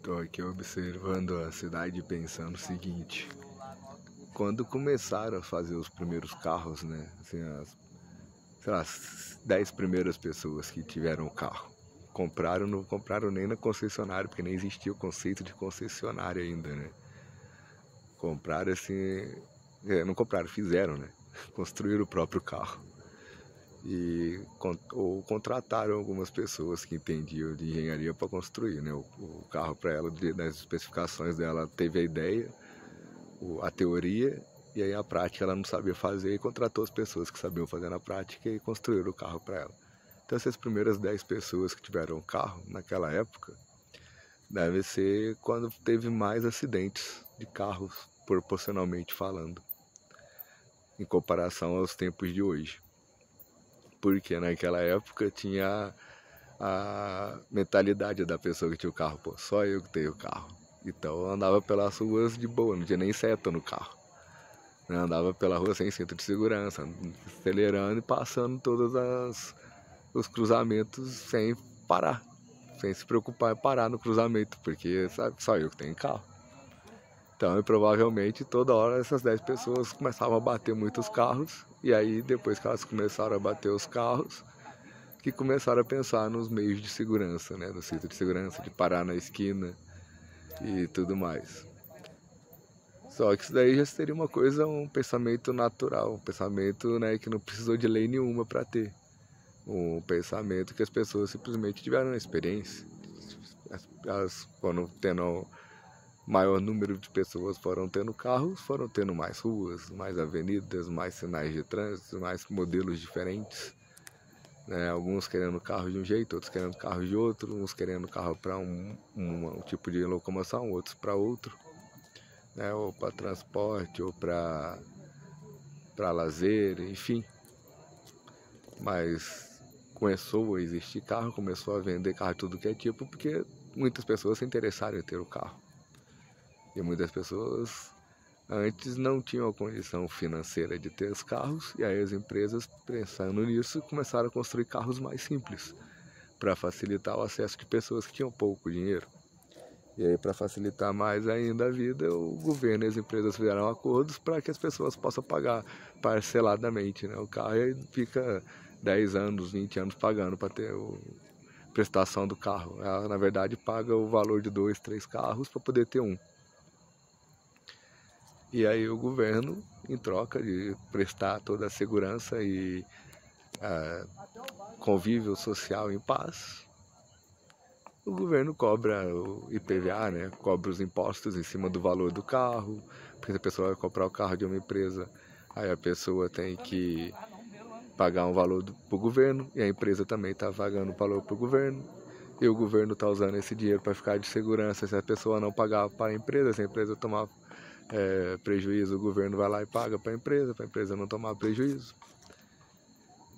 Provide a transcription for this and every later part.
Estou aqui observando a cidade e pensando o seguinte: quando começaram a fazer os primeiros carros, né? Assim, as 10 primeiras pessoas que tiveram o carro compraram, não compraram nem na concessionária, porque nem existia o conceito de concessionária ainda, né? Compraram assim, não compraram, fizeram, né? Construíram o próprio carro. Ou contrataram algumas pessoas que entendiam de engenharia para construir, né? O carro para ela, nas especificações dela, teve a ideia, a teoria, e aí a prática ela não sabia fazer e contratou as pessoas que sabiam fazer na prática e construíram o carro para ela. Então essas primeiras 10 pessoas que tiveram o carro naquela época, deve ser quando teve mais acidentes de carros, proporcionalmente falando, em comparação aos tempos de hoje. Porque naquela época tinha a mentalidade da pessoa que tinha o carro, pô, só eu que tenho o carro. Então eu andava pelas ruas de boa, não tinha nem seta no carro. Eu andava pela rua sem cinto de segurança, acelerando e passando todos os cruzamentos sem parar. Sem se preocupar em parar no cruzamento, porque sabe, só eu que tenho carro. Então, e provavelmente toda hora essas 10 pessoas começavam a bater muitos carros, e aí depois que elas começaram a bater os carros, que começaram a pensar nos meios de segurança, né? No cinto de segurança, de parar na esquina e tudo mais. Só que isso daí já seria uma coisa, um pensamento natural, um pensamento, né, que não precisou de lei nenhuma para ter. Um pensamento que as pessoas simplesmente tiveram na experiência. Elas foram tendo maior número de pessoas, foram tendo carros, foram tendo mais ruas, mais avenidas, mais sinais de trânsito, mais modelos diferentes, né? Alguns querendo carro de um jeito, outros querendo carro de outro, uns querendo carro para um tipo de locomoção, outros para outro, né? Ou para transporte, ou para lazer, enfim. Mas começou a existir carro, começou a vender carro de tudo que é tipo, porque muitas pessoas se interessaram em ter o carro. E muitas pessoas antes não tinham a condição financeira de ter os carros, e aí as empresas, pensando nisso, começaram a construir carros mais simples, para facilitar o acesso de pessoas que tinham pouco dinheiro. E aí, para facilitar mais ainda a vida, o governo e as empresas fizeram acordos para que as pessoas possam pagar parceladamente, né? O carro, e aí fica 10 anos, 20 anos pagando para ter a prestação do carro. Ela, na verdade, paga o valor de 2, 3 carros para poder ter um. E aí o governo, em troca de prestar toda a segurança e convívio social em paz, o governo cobra o IPVA, né? Cobra os impostos em cima do valor do carro, porque se a pessoa vai comprar o carro de uma empresa, aí a pessoa tem que pagar um valor para o governo, e a empresa também está pagando valor para o governo, e o governo está usando esse dinheiro para ficar de segurança. Se a pessoa não pagar para a empresa, se a empresa tomar prejuízo, o governo vai lá e paga para a empresa não tomar prejuízo,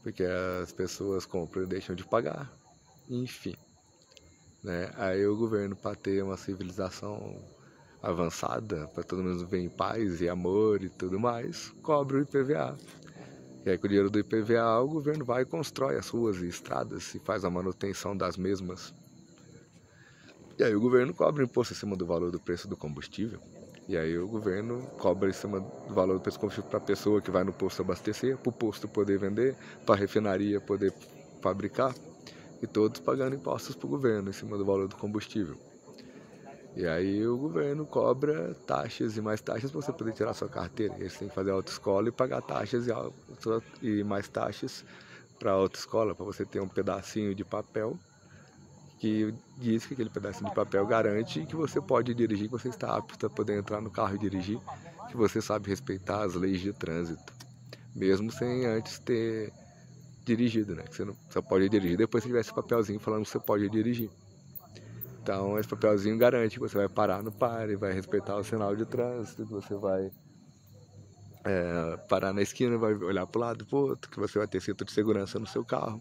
porque as pessoas compram e deixam de pagar, enfim, né? Aí o governo, para ter uma civilização avançada, para todo mundo viver em paz e amor e tudo mais, cobra o IPVA. E aí com o dinheiro do IPVA o governo vai e constrói as ruas e estradas e faz a manutenção das mesmas. E aí o governo cobra imposto em cima do valor do preço do combustível. E aí o governo cobra em cima do valor do preço do combustível para a pessoa que vai no posto abastecer, para o posto poder vender, para a refinaria poder fabricar, e todos pagando impostos para o governo em cima do valor do combustível. E aí o governo cobra taxas e mais taxas para você poder tirar sua carteira. E aí você tem que fazer autoescola e pagar taxas e mais taxas para a autoescola, para você ter um pedacinho de papel que diz que aquele pedacinho de papel garante que você pode dirigir, que você está apto a poder entrar no carro e dirigir, que você sabe respeitar as leis de trânsito, mesmo sem antes ter dirigido, né? Que você não só pode dirigir depois que tiver esse papelzinho falando que você pode dirigir. Então esse papelzinho garante que você vai parar no pare, vai respeitar o sinal de trânsito, que você vai parar na esquina, vai olhar para o lado, pro outro, que você vai ter cinto de segurança no seu carro,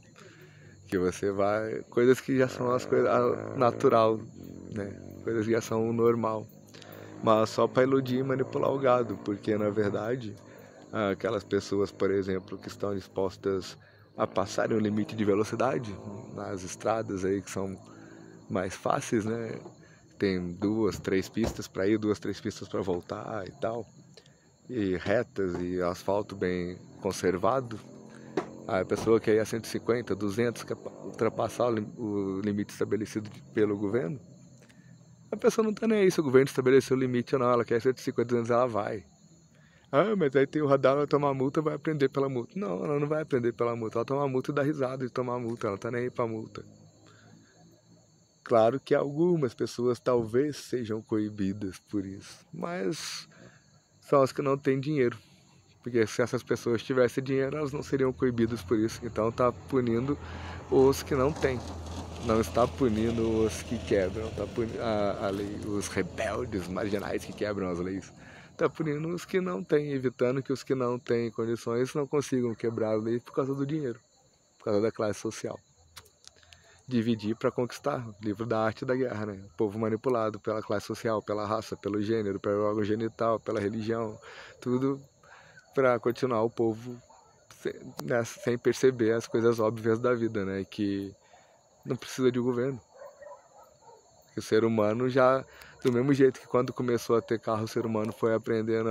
que você vai... Coisas que já são as coisas natural, né? Coisas que já são normal. Mas só para iludir e manipular o gado, porque na verdade aquelas pessoas, por exemplo, que estão dispostas a passarem o limite de velocidade nas estradas aí que são mais fáceis, né? tem 2, 3 pistas para ir, 2, 3 pistas para voltar e tal, e retas e asfalto bem conservado. A pessoa que ia a 150, 200, quer ultrapassar o limite estabelecido pelo governo, a pessoa não tá nem aí se o governo estabeleceu o limite ou não, ela quer 150, 200, ela vai. Ah, mas aí tem o radar, ela toma multa, vai aprender pela multa. Não, ela não vai aprender pela multa, ela toma multa e dá risada de tomar multa, ela tá nem aí pra multa. Claro que algumas pessoas talvez sejam coibidas por isso, mas são as que não têm dinheiro. Porque se essas pessoas tivessem dinheiro, elas não seriam coibidas por isso. Então tá punindo os que não têm. Não está punindo os que quebram, está punindo a lei, os rebeldes marginais que quebram as leis. Está punindo os que não têm, evitando que os que não têm condições não consigam quebrar a lei por causa do dinheiro, por causa da classe social. Dividir para conquistar, livro da arte da guerra, né? O povo manipulado pela classe social, pela raça, pelo gênero, pelo órgão genital, pela religião, tudo para continuar o povo sem perceber as coisas óbvias da vida, né? Que não precisa de governo. O ser humano já, do mesmo jeito que quando começou a ter carro, o ser humano foi aprendendo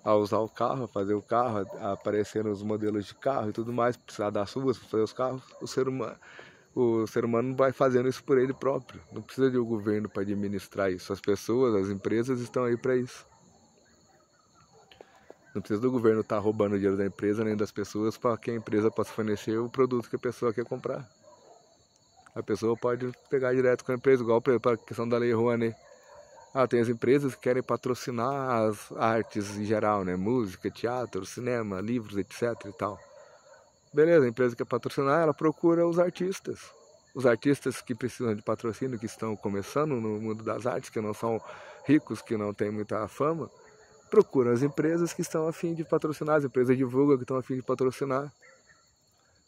a usar o carro, a fazer o carro, a aparecer nos modelos de carro e tudo mais, precisar das ruas para fazer os carros. O ser humano vai fazendo isso por ele próprio. Não precisa de um governo para administrar isso. As pessoas, as empresas estão aí para isso. Não precisa do governo estar roubando o dinheiro da empresa nem das pessoas para que a empresa possa fornecer o produto que a pessoa quer comprar. A pessoa pode pegar direto com a empresa, igual para a questão da Lei Rouanet. Tem as empresas que querem patrocinar as artes em geral, né? Música, teatro, cinema, livros, etc e tal. Beleza, a empresa que quer patrocinar, ela procura os artistas. Os artistas que precisam de patrocínio, que estão começando no mundo das artes, que não são ricos, que não têm muita fama, procuram as empresas que estão a fim de patrocinar, as empresas divulgam que estão a fim de patrocinar.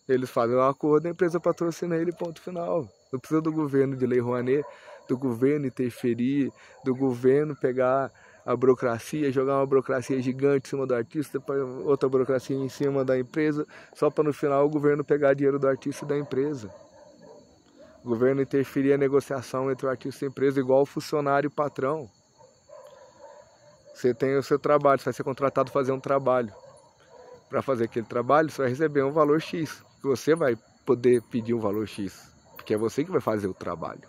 Eles fazem um acordo, a empresa patrocina ele, ponto final. Não precisa do governo de Lei Rouanet, do governo interferir, do governo pegar a burocracia, jogar uma burocracia gigante em cima do artista, outra burocracia em cima da empresa, só para no final o governo pegar dinheiro do artista e da empresa. O governo interferir na negociação entre o artista e a empresa, igual o funcionário e o patrão. Você tem o seu trabalho, você vai ser contratado para fazer um trabalho. Para fazer aquele trabalho, você vai receber um valor X. Você vai poder pedir um valor X, porque é você que vai fazer o trabalho.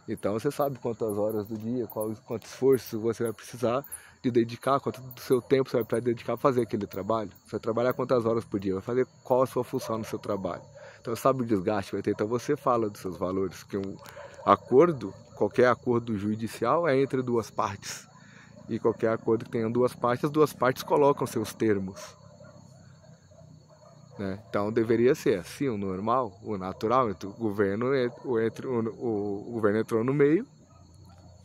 Então você sabe quantas horas do dia, quanto esforço você vai precisar de dedicar, quanto do seu tempo você vai precisar dedicar para fazer aquele trabalho. Você vai trabalhar quantas horas por dia, vai fazer qual a sua função no seu trabalho. Então sabe o desgaste que vai ter, então você fala dos seus valores, que um acordo, qualquer acordo judicial é entre duas partes. E qualquer acordo que tenha duas partes, as duas partes colocam seus termos. Né? Então deveria ser assim, o normal, o natural, o governo entrou no meio,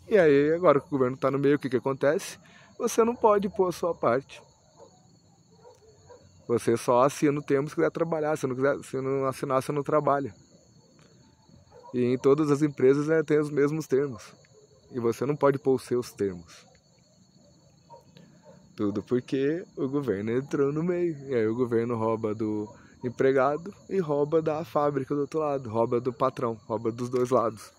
e aí agora que o governo está no meio, o que acontece? Você não pode pôr a sua parte. Você só assina o termo se quiser trabalhar, se não assinar, você não trabalha. E em todas as empresas tem os mesmos termos, e você não pode pôr os seus termos. Tudo porque o governo entrou no meio. E aí o governo rouba do empregado e rouba da fábrica do outro lado. Rouba do patrão, rouba dos dois lados.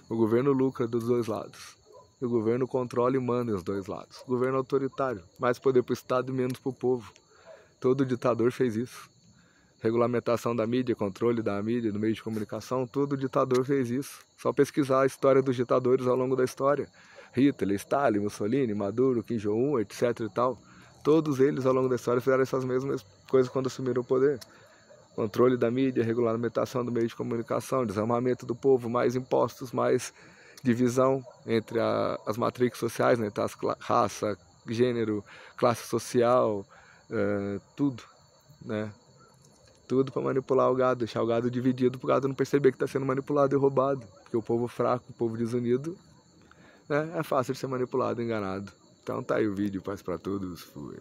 O governo lucra dos dois lados. E o governo controla e manda os dois lados. O governo autoritário, mais poder para o Estado e menos para o povo. Todo ditador fez isso. Regulamentação da mídia, controle da mídia, do meio de comunicação, todo ditador fez isso. Só pesquisar a história dos ditadores ao longo da história. Hitler, Stalin, Mussolini, Maduro, Kim Jong-un, etc e tal. Todos eles ao longo da história fizeram essas mesmas coisas quando assumiram o poder. Controle da mídia, regulamentação do meio de comunicação, desarmamento do povo, mais impostos, mais divisão entre as matrizes sociais, né? Então, raça, gênero, classe social, tudo, né? Tudo para manipular o gado, deixar o gado dividido para o gado não perceber que está sendo manipulado e roubado. Porque o povo fraco, o povo desunido, né, é fácil de ser manipulado, enganado. Então tá aí o vídeo, paz para todos, fui.